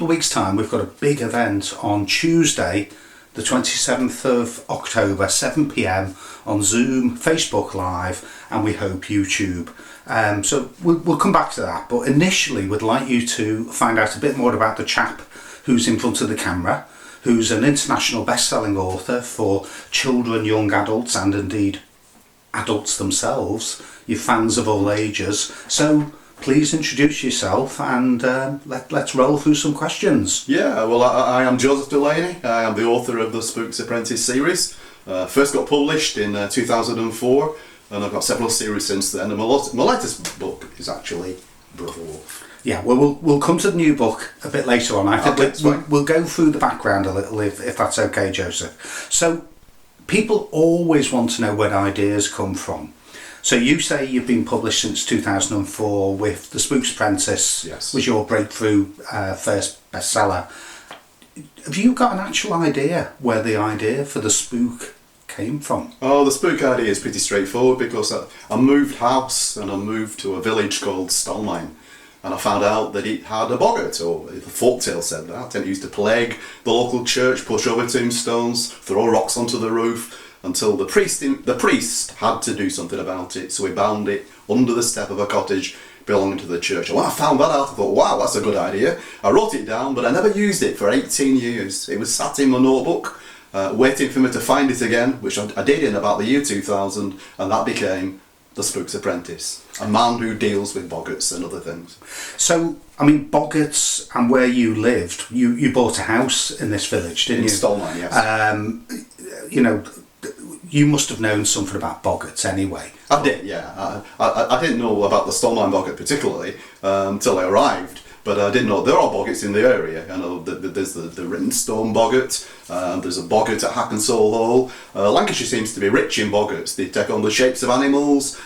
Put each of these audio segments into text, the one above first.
couple of weeks' time, we've got a big event on Tuesday, the 27th of October, 7 p.m. on Zoom, Facebook Live, and we hope YouTube. So we'll come back to that, but initially we'd like you to find out a bit more about the chap who's in front of the camera, who's an international best-selling author for children, young adults, and indeed adults themselves. You're fans of all ages. So please introduce yourself and let's roll through some questions. Yeah, well, I am Joseph Delaney. I am the author of the Spooks Apprentice series. First got published in 2004, and I've got several series since then. And my latest book is actually Brother Wolf. Yeah, well, we'll come to the new book a bit later on. I think we'll go through the background a little, if that's okay, Joseph. So, people always want to know where ideas come from. So you say you've been published since 2004 with The Spooks Apprentice, yes, was your breakthrough first bestseller. Have you got an actual idea where the idea for the spook came from? Oh, the spook idea is pretty straightforward because I moved house and I moved to a village called Stolmine. And I found out that it had a boggart, or the folktale said that, and it used to plague the local church, push over tombstones, throw rocks onto the roof, until the priest had to do something about it, so he bound it under the step of a cottage belonging to the church. And when I found that out, I thought, wow, that's a good idea. I wrote it down, but I never used it for 18 years. It was sat in my notebook, waiting for me to find it again, which I did in about the year 2000, and that became The Spooks Apprentice, a man who deals with boggarts and other things. So, I mean, boggarts and where you lived, you bought a house in this village, didn't you? In Stolmine, yes. You know, you must have known something about boggarts anyway. I did, yeah. I didn't know about the Stolmine boggart particularly until I arrived. But I didn't know there are boggarts in the area. I know there's the Rinstone boggart, there's a boggart at Hackensall Hall. Lancashire seems to be rich in boggarts. They take on the shapes of animals,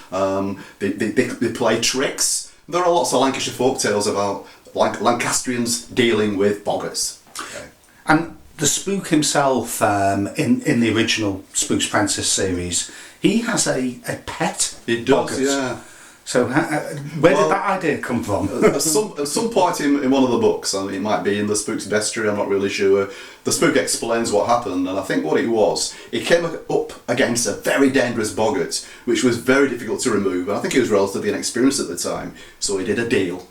they play tricks. There are lots of Lancashire folktales about Lancastrians dealing with boggarts. Okay. And the spook himself, in the original Spooks Apprentice series, he has a pet. It does, boggart. yeah. So where did that idea come from? At some point in one of the books, I mean, it might be in the Spooks Bestiary, I'm not really sure, the spook explains what happened, and I think what it was, it came up against a very dangerous boggart, which was very difficult to remove, and I think he was relatively inexperienced at the time, so he did a deal.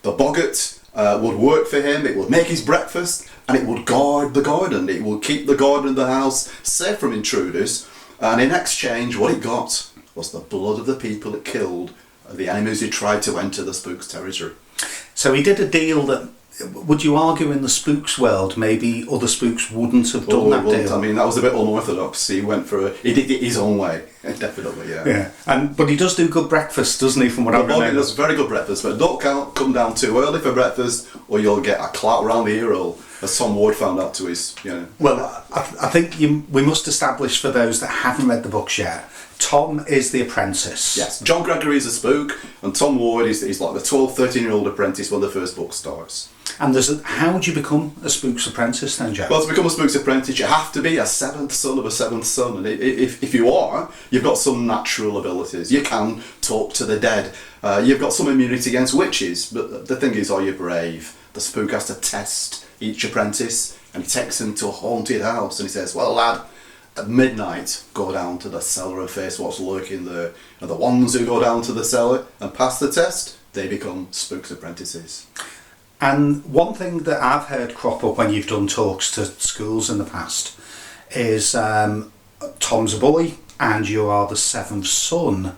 The boggart would work for him, it would make his breakfast, and it would guard the garden, it would keep the garden and the house safe from intruders, and in exchange what it got was the blood of the people it killed, the enemies who tried to enter the spooks territory. So he did a deal that, would you argue, in the spooks world maybe other spooks wouldn't have done that deal? I mean, that was a bit unorthodox. He did it his own way, definitely, yeah. Yeah, but he does do good breakfast, doesn't he, from what I remember? He does very good breakfast, but don't come down too early for breakfast or you'll get a clout round the ear hole, as Tom Ward found out to his, Well, I think we must establish for those that haven't read the books yet, Tom is the apprentice. Yes, John Gregory is a spook, and Tom Ward is like the 12, 13-year-old apprentice when the first book starts. And how do you become a spook's apprentice then, Joe? Well, to become a spook's apprentice, you have to be a seventh son of a seventh son, and if you are, you've got some natural abilities. You can talk to the dead. You've got some immunity against witches, but the thing is, are you brave? The spook has to test each apprentice, and he takes them to a haunted house, and he says, well, lad, at midnight, go down to the cellar and face what's lurking there. And the ones who go down to the cellar and pass the test, they become spooks apprentices. And one thing that I've heard crop up when you've done talks to schools in the past is Tom's a boy and you are the seventh son.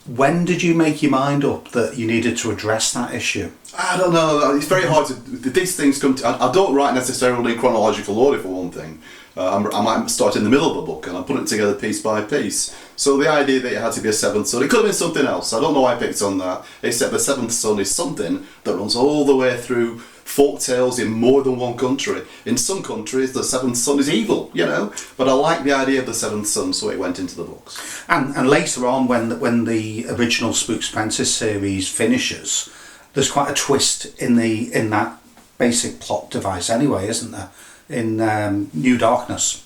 When did you make your mind up that you needed to address that issue? I don't know. It's very hard to. These things come to. I don't write necessarily in chronological order, for one thing. I might start in the middle of the book and I put it together piece by piece. So the idea that it had to be a seventh son, it could have been something else. I don't know why I picked on that, except the seventh son is something that runs all the way through folk tales in more than one country. In some countries, the seventh son is evil, but I like the idea of the seventh son, so it went into the books. And later on, when the original Spooks Apprentice series finishes, there's quite a twist in that basic plot device anyway, isn't there? In New Darkness.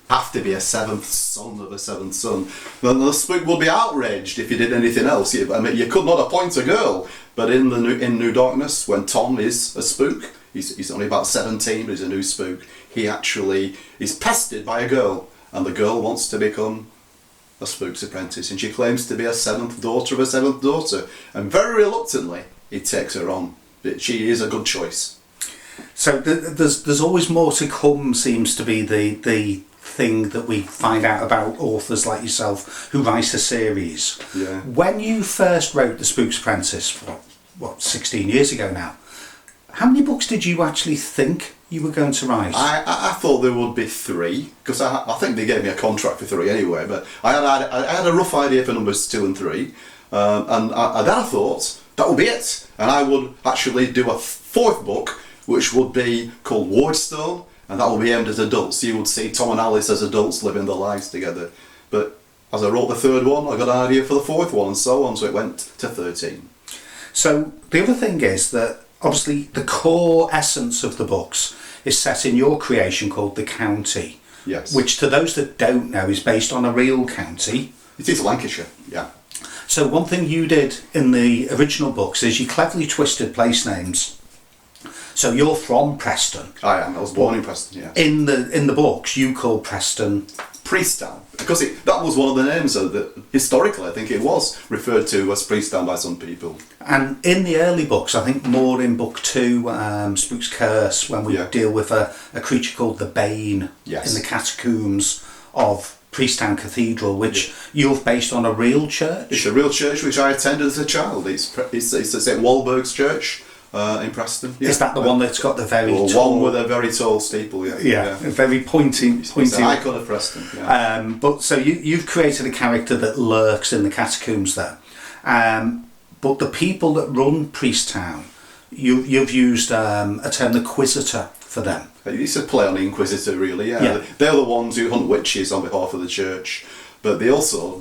Have to be a seventh son of a seventh son. Then the spook would be outraged if you did anything else. I mean, you could not appoint a girl, but in New Darkness, when Tom is a spook, he's only about 17, but he's a new spook. He actually is pestered by a girl, and the girl wants to become a spook's apprentice, and she claims to be a seventh daughter of a seventh daughter, and very reluctantly he takes her on. But she is a good choice. So there's always more to come, seems to be the thing that we find out about authors like yourself who write a series. Yeah. When you first wrote The Spook's Apprentice, 16 years ago now, how many books did you actually think you were going to write? I thought there would be 3, because I think they gave me a contract for 3 anyway, but I had a rough idea for numbers 2 and 3, and then I thought that would be it, and I would actually do a 4th book, which would be called Wardstone, and that would be aimed at adults. You would see Tom and Alice as adults living their lives together. But as I wrote the 3rd one, I got an idea for the 4th one, and so on, so it went to 13. So the other thing is that obviously the core essence of the books is set in your creation called The County. Yes. Which, to those that don't know, is based on a real county. It is Lancashire, yeah. So one thing you did in the original books is you cleverly twisted place names. So you're from Preston. I am. I was born in Preston, yeah. In the books, you call Preston Priesttown, because that was one of the names that historically I think it was referred to as Priesttown by some people. And in the early books, I think more in book 2, Spook's Curse, when we deal with a creature called the Bane in the catacombs of Priesttown Cathedral, which you've based on a real church. It's a real church which I attended as a child. It's St Walburg's Church in Preston. Yeah. Is that the one that's got the very tall... one with a very tall steeple, yeah. Yeah, a very pointy... It's an icon of Preston, yeah. But so you've created a character that lurks in the catacombs there. But the people that run Priesttown, you've used a term, the Quisitor, for them. It's a play on the Inquisitor, really, yeah. They're the ones who hunt witches on behalf of the church, but they also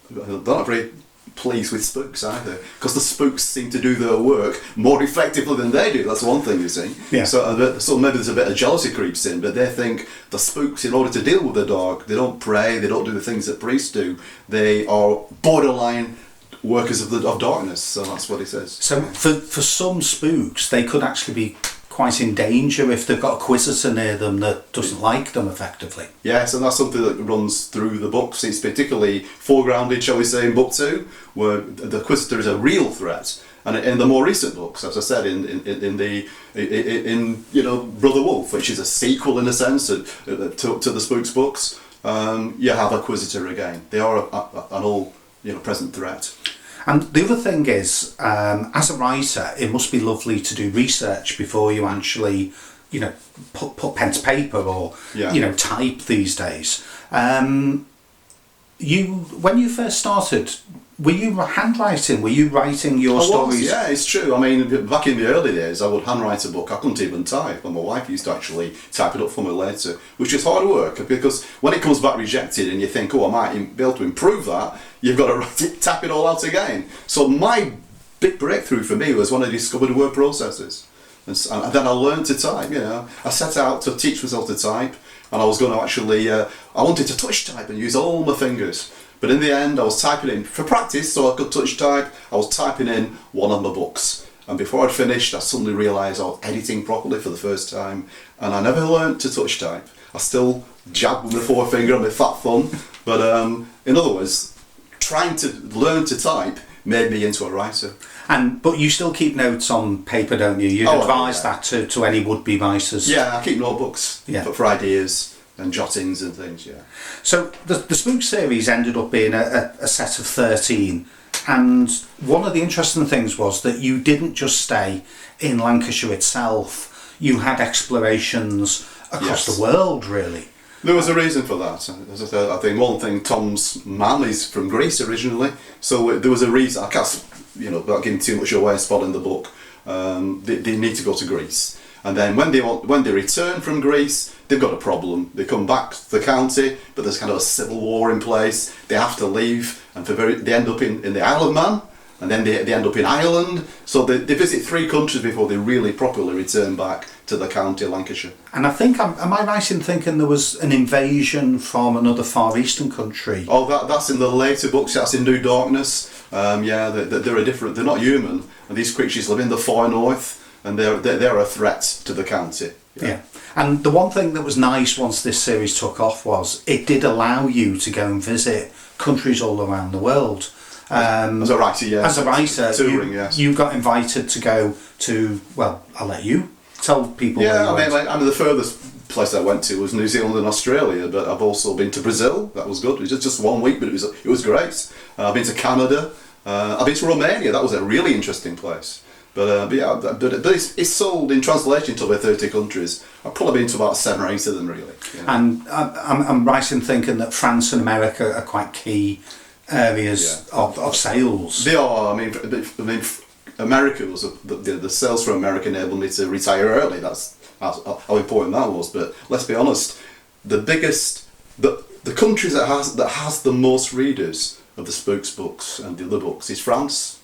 they're not very pleased with spooks either, because the spooks seem to do their work more effectively than they do. That's one thing, you see. Yeah. So maybe there's a bit of jealousy creeps in, but they think the spooks, in order to deal with the dark, they don't pray, they don't do the things that priests do. They are borderline workers of darkness. So that's what he says. So for some spooks, they could actually be quite in danger if they've got a Quisitor near them that doesn't like them effectively. Yes, and that's something that runs through the books. It's particularly foregrounded, shall we say, in book 2, where the Quisitor is a real threat. And in the more recent books, as I said, in Brother Wolf, which is a sequel in a sense to the Spooks books, you have a Quisitor again. They are an all present threat. And the other thing is, as a writer, it must be lovely to do research before you actually, put pen to paper or, type these days. When you first started, were you handwriting? Were you writing your stories? Yeah, it's true. I mean, back in the early days, I would handwrite a book. I couldn't even type, and my wife used to actually type it up for me later, which is hard work, because when it comes back rejected and you think, I might be able to improve that, you've got to tap it all out again. So my big breakthrough for me was when I discovered word processors. And then I learned to type, I set out to teach myself to type, and I was going to actually, I wanted to touch type and use all my fingers. But in the end, I was typing in, for practice, so I could touch type, I was typing in one of my books. And before I'd finished, I suddenly realised I was editing properly for the first time, and I never learnt to touch type. I still jab with my forefinger and my fat thumb, but in other words, trying to learn to type made me into a writer. But you still keep notes on paper, don't you? You'd advise that to any would-be writers. Yeah, I keep notebooks for ideas and jottings and things, yeah. So the Spook series ended up being a set of 13, and one of the interesting things was that you didn't just stay in Lancashire itself, you had explorations across the world, really. There was a reason for that. As I said, I think one thing, Tom's mum is from Greece originally, so there was a reason. I can't, without giving too much away, spot in the book, they need to go to Greece. And then when they return from Greece, they've got a problem. They come back to the county, but there's kind of a civil war in place. They have to leave, and they end up in the Isle of Man, and then they end up in Ireland. So they visit 3 countries before they really properly return back to the county of Lancashire. And I think, am I right in thinking there was an invasion from another Far Eastern country? Oh, that's in the later books. That's in New Darkness. They're different. They're not human, and these creatures live in the far north. and they're a threat to the county. Yeah. And the one thing that was nice once this series took off was it did allow you to go and visit countries all around the world. As a writer, yeah. As a writer, touring, yes. you got invited to go to, well, I'll let you tell people. Yeah, I mean, the furthest place I went to was New Zealand and Australia, but I've also been to Brazil. That was good. It was just 1 week, but it was great. I've been to Canada. I've been to Romania. That was a really interesting place. But it's sold in translation to over 30 countries. I've probably been to about 7 or 8 of them, really. Yeah. And I'm right in thinking that France and America are quite key areas of sales. They are. I mean, America was the sales from America enabled me to retire early. That's how important that was. But let's be honest, the countries that has the most readers of the Spooks books and the other books is France.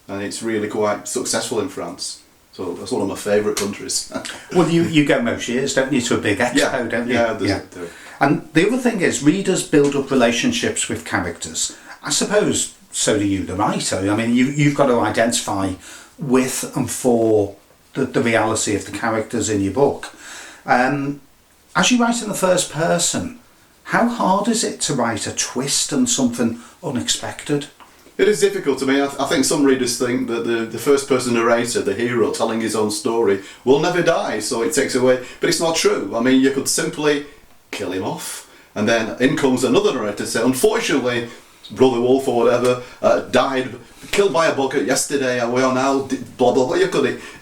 And it's really quite successful in France. So that's one of my favourite countries. Well, you go most years, don't you, to a big expo, don't you? Yeah. And the other thing is, readers build up relationships with characters. I suppose so do you, the writer. I mean, you've got to identify with and for the reality of the characters in your book. As you write in the first person, how hard is it to write a twist and something unexpected? It is difficult to me. I think some readers think that the first person narrator, the hero telling his own story, will never die, so it takes away. But it's not true. I mean, you could simply kill him off, and then in comes another narrator say, unfortunately, Brother Wolf or whatever died, killed by a bucket yesterday, and we are now blah blah blah.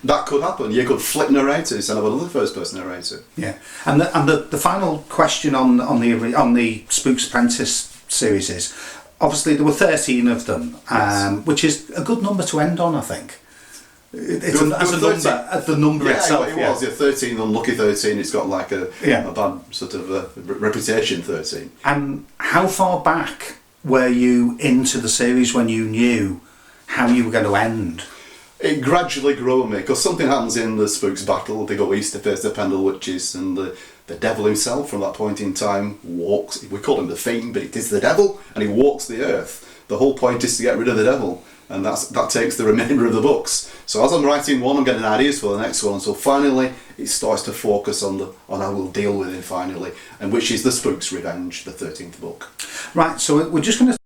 That could happen. You could flip narrators and have another first person narrator. Yeah, and the final question on the Spooks Apprentice series is, obviously there were 13 of them, which is a good number to end on, I think. It's the number itself. It was 13, unlucky 13. It's got like a bad sort of reputation, 13. And how far back were you into the series when you knew how you were going to end? It gradually grew on me, because something happens in the Spooks battle. They go east to face the Pendle Witches, and the devil himself from that point in time walks. We call him the Fiend, but it is the devil, and he walks the earth. The whole point is to get rid of the devil, and that takes the remainder of the books. So as I'm writing one, I'm getting ideas for the next one. So finally, it starts to focus on how we'll deal with it finally, and which is the Spooks' Revenge, the 13th book. Right. So we're just going to